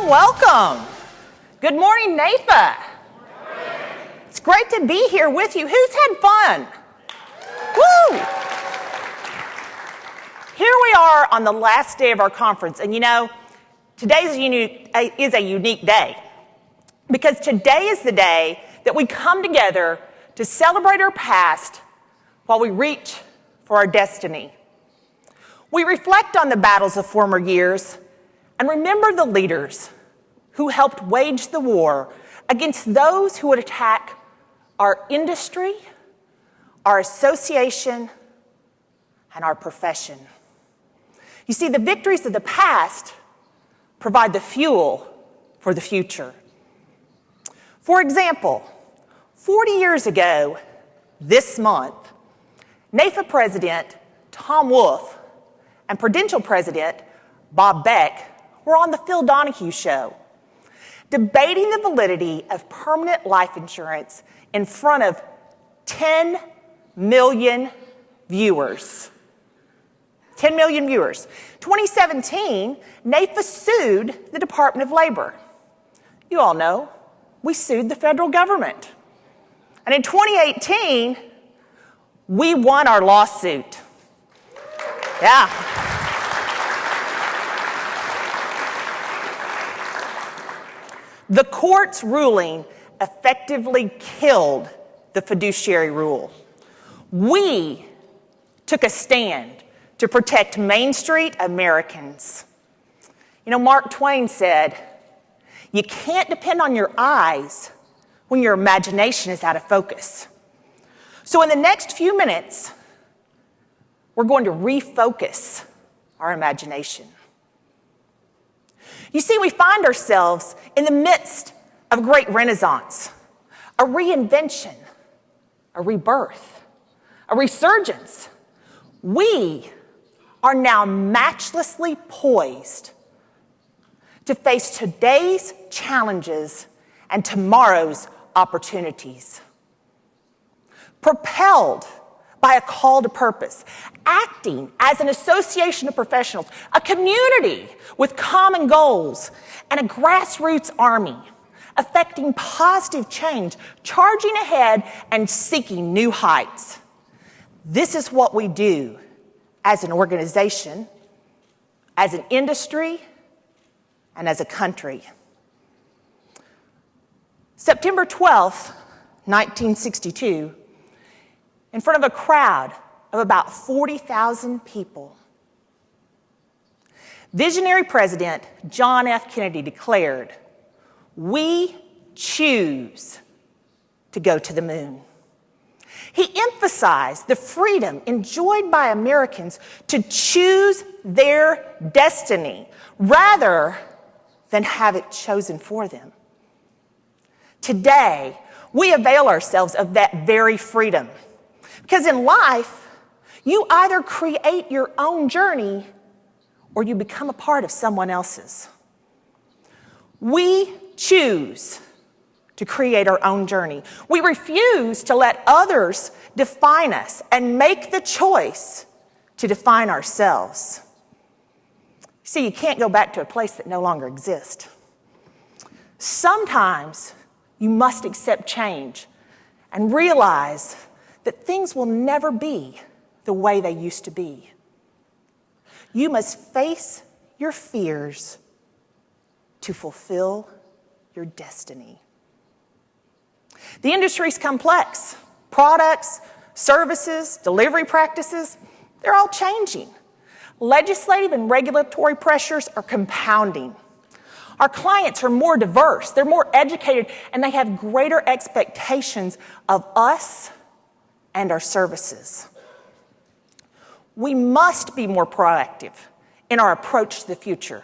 welcome. Good morning, NAPA. It's great to be here with you. Who's had fun? Woo! Here we are on the last day of our conference, and you know, today is a unique day because today is the day that we come together to celebrate our past while we reach for our destiny. We reflect on the battles of former years and remember the leaders who helped wage the war against those who would attack our industry, our association, and our profession. You see, the victories of the past provide the fuel for the future. For example, 40 years ago this month, NAPA President Tom Wolfe and Prudential President Bob Beck were on the Phil Donahue Show, debating the validity of permanent life insurance in front of 10 million viewers. 10 million viewers. 2017, NAPA sued the Department of Labor. You all know, we sued the federal government. And in 2018, we won our lawsuit. Yeah. The court's ruling effectively killed the fiduciary rule. We took a stand to protect Main Street Americans. You know, Mark Twain said, "You can't depend on your eyes when your imagination is out of focus." So in the next few minutes, we're going to refocus our imagination. You see, we find ourselves in the midst of a great renaissance, a reinvention, a rebirth, a resurgence. We are now matchlessly poised to face today's challenges and tomorrow's opportunities. Propelled by a call to purpose, acting as an association of professionals, a community with common goals, and a grassroots army, affecting positive change, charging ahead, and seeking new heights. This is what we do as an organization, as an industry, and as a country. September 12th, 1962, in front of a crowd of about 40,000 people, visionary President John F. Kennedy declared, "We choose to go to the moon." He emphasized the freedom enjoyed by Americans to choose their destiny rather than have it chosen for them. Today, we avail ourselves of that very freedom. Because in life, you either create your own journey or you become a part of someone else's. We choose to create our own journey. We refuse to let others define us and make the choice to define ourselves. See, you can't go back to a place that no longer exists. Sometimes you must accept change and realize that things will never be the way they used to be. You must face your fears to fulfill your destiny. The industry is complex. Products, services, delivery practices, they're all changing. Legislative and regulatory pressures are compounding. Our clients are more diverse, they're more educated, and they have greater expectations of us and our services. We must be more proactive in our approach to the future.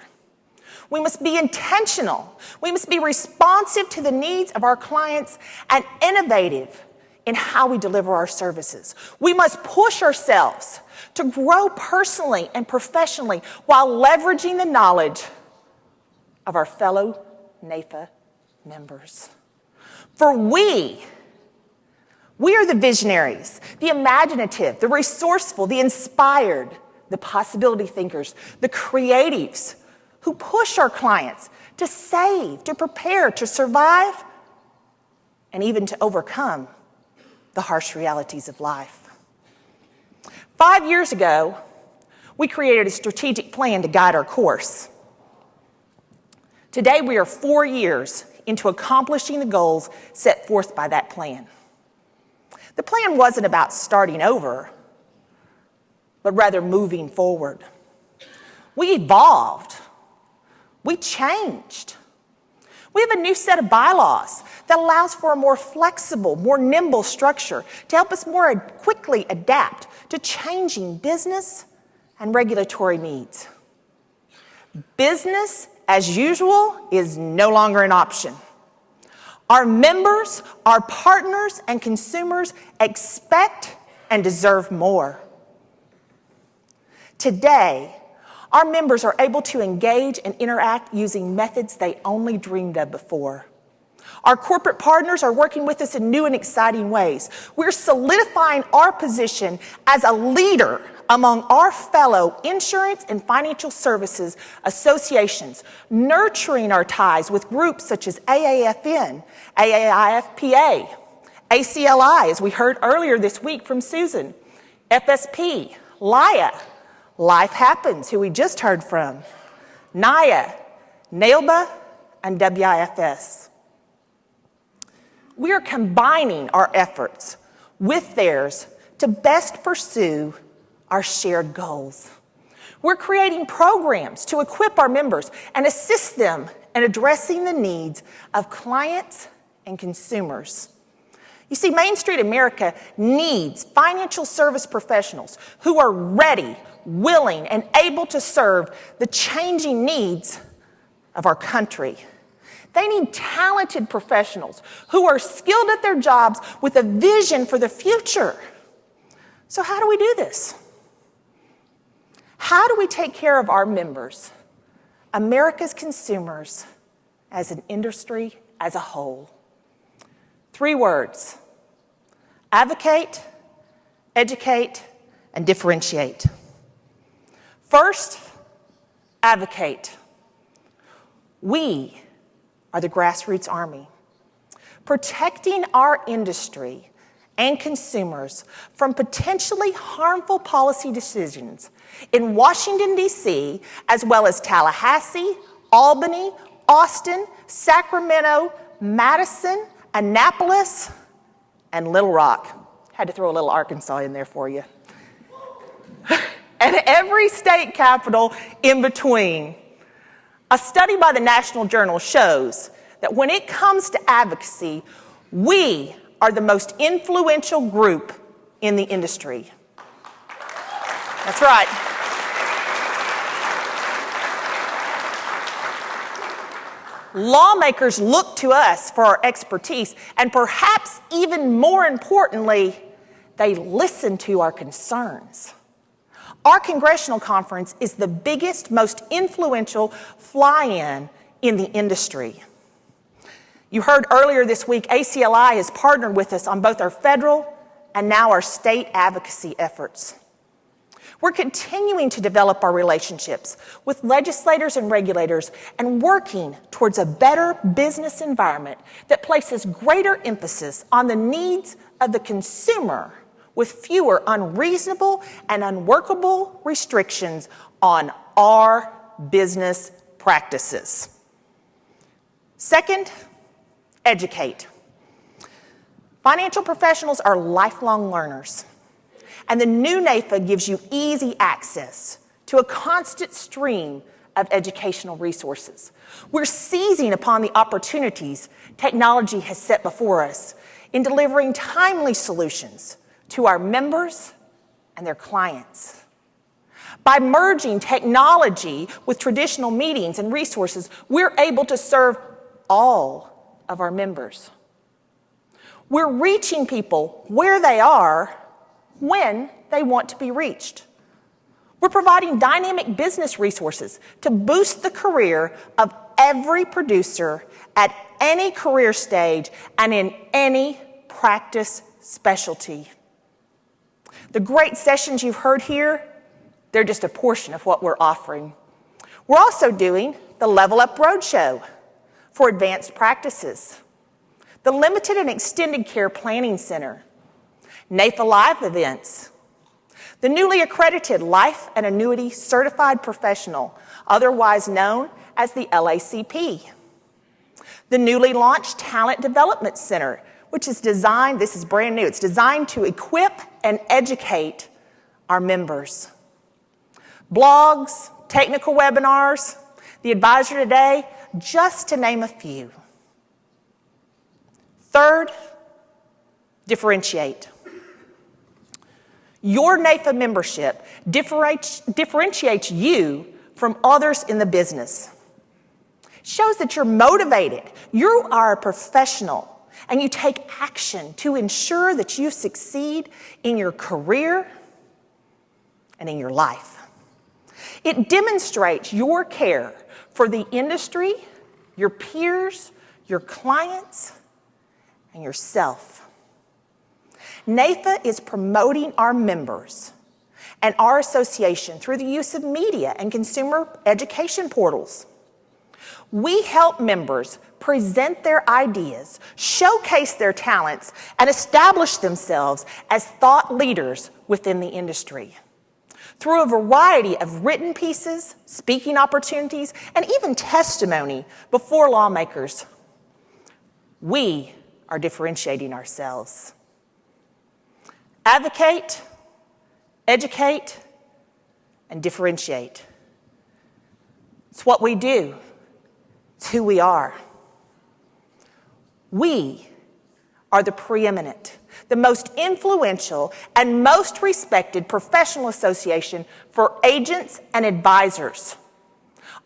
We must be intentional. We must be responsive to the needs of our clients and innovative in how we deliver our services. We must push ourselves to grow personally and professionally while leveraging the knowledge of our fellow NAPA members. For we are the visionaries, the imaginative, the resourceful, the inspired, the possibility thinkers, the creatives who push our clients to save, to prepare, to survive, and even to overcome the harsh realities of life. 5 years ago, we created a strategic plan to guide our course. Today, we are 4 years into accomplishing the goals set forth by that plan. The plan wasn't about starting over, but rather moving forward. We evolved. We changed. We have a new set of bylaws that allows for a more flexible, more nimble structure to help us more quickly adapt to changing business and regulatory needs. Business as usual is no longer an option. Our members, our partners, and consumers expect and deserve more. Today, our members are able to engage and interact using methods they only dreamed of before. Our corporate partners are working with us in new and exciting ways. We're solidifying our position as a leader among our fellow insurance and financial services associations, nurturing our ties with groups such as AAFN, AAIFPA, ACLI, as we heard earlier this week from Susan, FSP, LIA, Life Happens, who we just heard from, NIA, NAILBA, and WIFS. We are combining our efforts with theirs to best pursue our shared goals. We're creating programs to equip our members and assist them in addressing the needs of clients and consumers. You see, Main Street America needs financial service professionals who are ready, willing, and able to serve the changing needs of our country. They need talented professionals who are skilled at their jobs with a vision for the future. So how do we do this? How do we take care of our members, America's consumers, as an industry as a whole? 3 words: advocate, educate, and differentiate. First, advocate. We are the grassroots army, protecting our industry and consumers from potentially harmful policy decisions in Washington, D.C., as well as Tallahassee, Albany, Austin, Sacramento, Madison, Annapolis, and Little Rock. Had to throw a little Arkansas in there for you. And every state capital in between. A study by the National Journal shows that when it comes to advocacy, we are the most influential group in the industry. That's right. Lawmakers look to us for our expertise, and perhaps even more importantly, they listen to our concerns. Our congressional conference is the biggest, most influential fly-in in the industry. You heard earlier this week, ACLI has partnered with us on both our federal and now our state advocacy efforts. We're continuing to develop our relationships with legislators and regulators and working towards a better business environment that places greater emphasis on the needs of the consumer with fewer unreasonable and unworkable restrictions on our business practices. Second, educate. Financial professionals are lifelong learners, and the new NAIFA gives you easy access to a constant stream of educational resources. We're seizing upon the opportunities technology has set before us in delivering timely solutions to our members and their clients. By merging technology with traditional meetings and resources, we're able to serve all of our members. We're reaching people where they are when they want to be reached. We're providing dynamic business resources to boost the career of every producer at any career stage and in any practice specialty. The great sessions you've heard here, they're just a portion of what we're offering. We're also doing the Level Up Roadshow for advanced practices, the Limited and Extended Care Planning Center, NAFA Live events, the newly accredited Life and Annuity Certified Professional, otherwise known as the LACP, the newly launched Talent Development Center, which is designed, this is brand new, it's designed to equip and educate our members. Blogs, technical webinars, the advisor today, just to name a few. Third, differentiate. Your NAFA membership differentiates you from others in the business. Shows that you're motivated, you are a professional, and you take action to ensure that you succeed in your career and in your life. It demonstrates your care for the industry, your peers, your clients, and yourself. NAFA is promoting our members and our association through the use of media and consumer education portals. We help members present their ideas, showcase their talents, and establish themselves as thought leaders within the industry. Through a variety of written pieces, speaking opportunities, and even testimony before lawmakers, we are differentiating ourselves. Advocate, educate, and differentiate. It's what we do. It's who we are. We are the preeminent, the most influential, and most respected professional association for agents and advisors.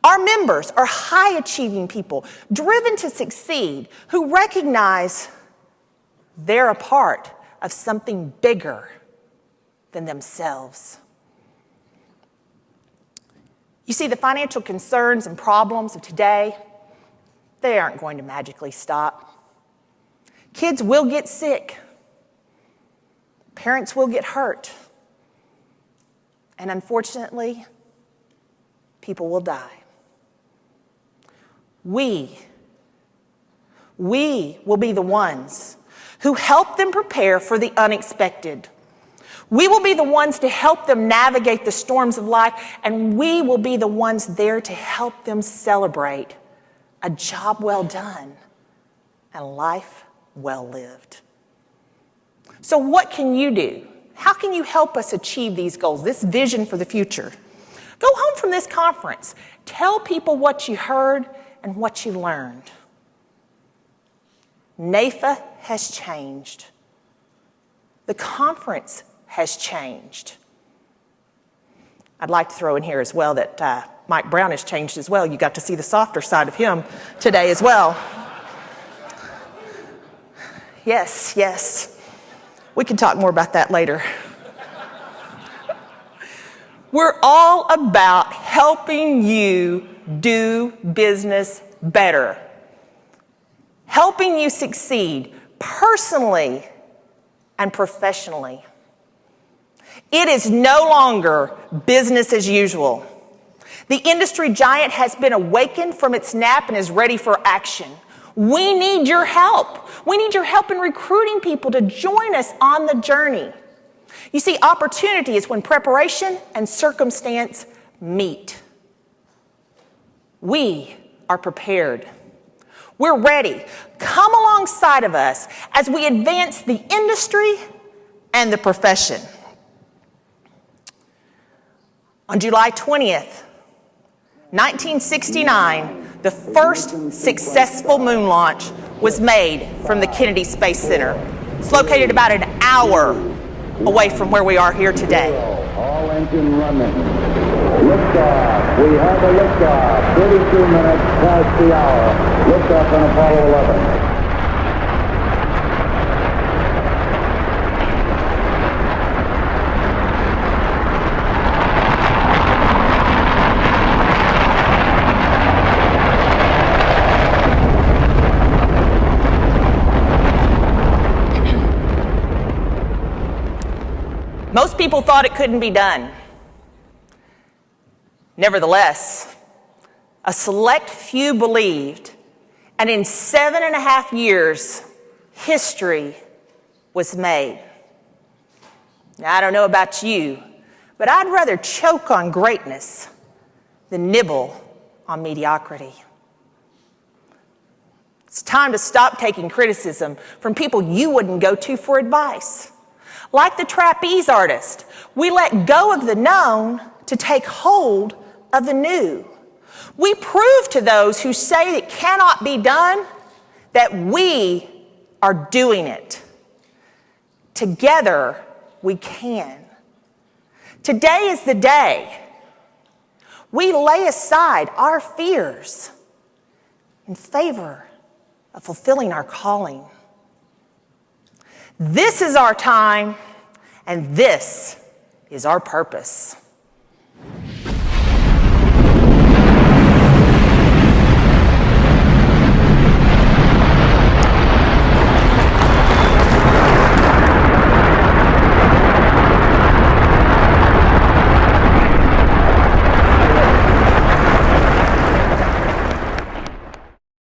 Our members are high-achieving people, driven to succeed, who recognize they're a part of something bigger than themselves. You see, the financial concerns and problems of today, they aren't going to magically stop. Kids will get sick. Parents will get hurt. And unfortunately, people will die. We will be the ones who help them prepare for the unexpected. We will be the ones to help them navigate the storms of life, and we will be the ones there to help them celebrate a job well done and life well lived. So what can you do? How can you help us achieve these goals, this vision for the future? Go home from this conference. Tell people what you heard and what you learned. NAFA has changed. The conference has changed. I'd like to throw in here as well that Mike Brown has changed as well. You got to see the softer side of him today as well. Yes. We can talk more about that later. We're all about helping you do business better, helping you succeed personally and professionally. It is no longer business as usual. The industry giant has been awakened from its nap and is ready for action. We need your help. We need your help in recruiting people to join us on the journey. You see, opportunity is when preparation and circumstance meet. We are prepared. We're ready. Come alongside of us as we advance the industry and the profession. On July 20th, 1969, the first successful moon launch was made from the Kennedy Space Center. It's located about an hour away from where we are here today. All engine running. Liftoff. We have a liftoff. 32 minutes past the hour. Liftoff on Apollo 11. Most people thought it couldn't be done. Nevertheless, a select few believed, and in 7.5 years, history was made. Now, I don't know about you, but I'd rather choke on greatness than nibble on mediocrity. It's time to stop taking criticism from people you wouldn't go to for advice. Like the trapeze artist, we let go of the known to take hold of the new. We prove to those who say it cannot be done that we are doing it. Together, we can. Today is the day we lay aside our fears in favor of fulfilling our calling. This is our time, and this is our purpose.